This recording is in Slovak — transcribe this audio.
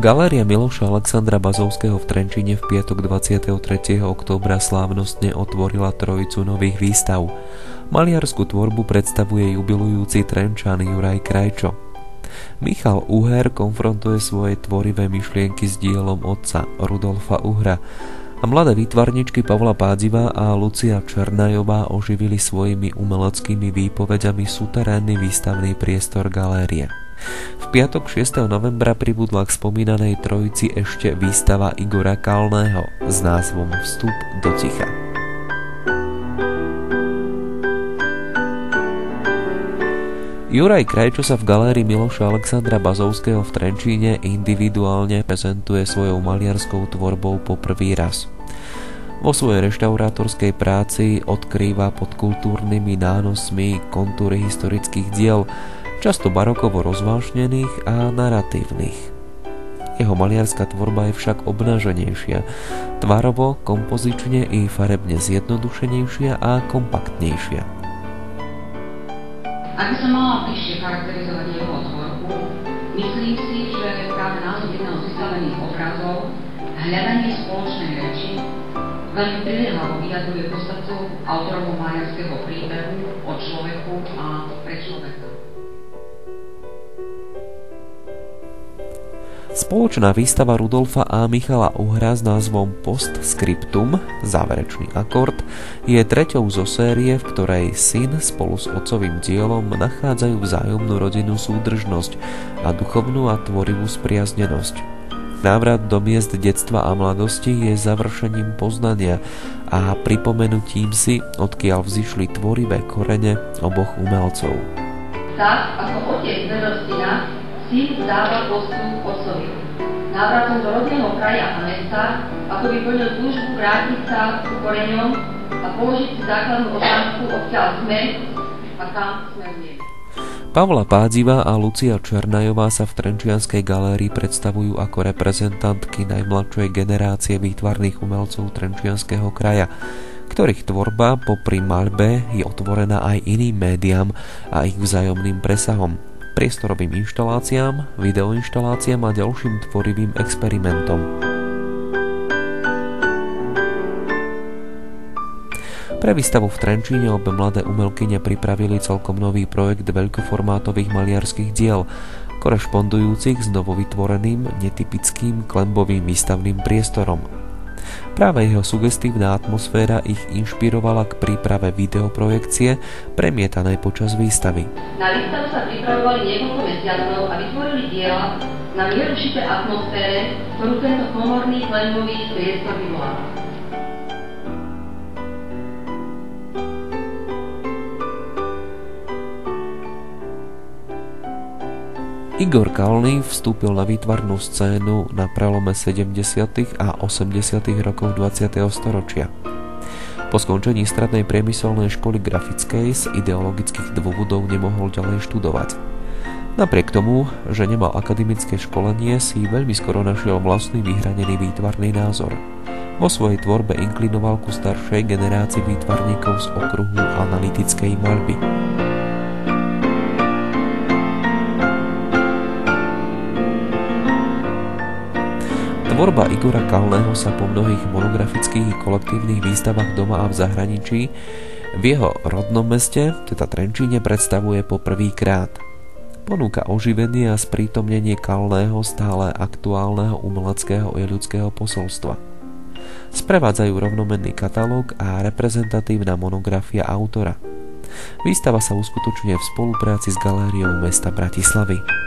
Galéria Miloša Alexandra Bazovského v Trenčíne v piatok 23. októbra slávnostne otvorila trojicu nových výstav. Maliarsku tvorbu predstavuje jubilujúci Trenčan Juraj Krajčo. Michal Uher konfrontuje svoje tvorivé myšlienky s dielom otca Rudolfa Uhra a mladé výtvarničky Pavla Pádziva a Lucia Černajová oživili svojimi umeleckými výpovedami suterénny výstavný priestor galérie. V piatok 6. novembra pribudla k spomínanej trojici ešte výstava Igora Kalného s názvom Vstup do ticha. Juraj Krajčo sa v galérii Miloša Alexandra Bazovského v Trenčíne individuálne prezentuje svojou maliarskou tvorbou po prvý raz. Vo svojej reštaurátorskej práci odkrýva pod kultúrnymi nánosmi kontúry historických diel, často barokovo rozvášnených a naratívnych. Jeho maliarská tvorba je však obnaženejšia, tvarovo, kompozične i farebne zjednodušenejšia a kompaktnejšia. Ak by som mala bližšie charakterizovať jeho tvorbu, myslím si, že práve názov jedného z vystavených obrazov, hľadanie spoločnej reči, veľmi priliehavo vyjadruje podstatu autorovho maliarského príbehu o človeku a pre človeka. Spoločná výstava Rudolfa a Michala Uhra s názvom Postscriptum, záverečný akord, je treťou zo série, v ktorej syn spolu s otcovým dielom nachádzajú vzájomnú rodinnú súdržnosť a duchovnú a tvorivú spriaznenosť. Návrat do miest detstva a mladosti je završením poznania a pripomenutím si, odkiaľ vzišli tvorivé korene oboch umelcov. Tak, ako otec vedel syna, syn dáva postup otcovi. Návratom do rodného kraja a mesta, ako by plnil túžbu vrátiť sa ku koreňom a položiť si základnú otázku, odkiaľ sme a kam smerujeme. Pavla Pádziva a Lucia Černajová sa v Trenčianskej galérii predstavujú ako reprezentantky najmladšej generácie výtvarných umelcov Trenčianskeho kraja, ktorých tvorba popri maľbe je otvorená aj iným médiám a ich vzájomným presahom, priestorovým inštaláciám, videoinštaláciám a ďalším tvorivým experimentom. Pre výstavu v Trenčíne obe mladé umelkyne pripravili celkom nový projekt veľkoformátových maliarských diel, korešpondujúcich s novovytvoreným, netypickým klembovým výstavným priestorom. Práve jeho sugestívna atmosféra ich inšpirovala k príprave videoprojekcie premietanej počas výstavy. Na výstavu sa pripravovali niekoľko mesiacov a vytvorili diela na mieru šité atmosfére, ktorú tento komorný klembový priestor vyvoláva. Igor Kalný vstúpil na výtvarnú scénu na prelome 70. a 80. rokov 20. storočia. Po skončení strednej priemyselnej školy grafickej z ideologických dôvodov nemohol ďalej študovať. Napriek tomu, že nemal akademické školenie, si veľmi skoro našiel vlastný vyhranený výtvarný názor. Vo svojej tvorbe inklinoval ku staršej generácii výtvarníkov z okruhu analytickej maľby. Tvorba Igora Kalného sa po mnohých monografických kolektívnych výstavách doma a v zahraničí v jeho rodnom meste, teda Trenčíne, predstavuje po prvýkrát. Ponúka oživenie a sprítomnenie Kalného stále aktuálneho umeleckého i ľudského posolstva. Sprevádzajú rovnomenný katalóg a reprezentatívna monografia autora. Výstava sa uskutočňuje v spolupráci s Galériou mesta Bratislavy.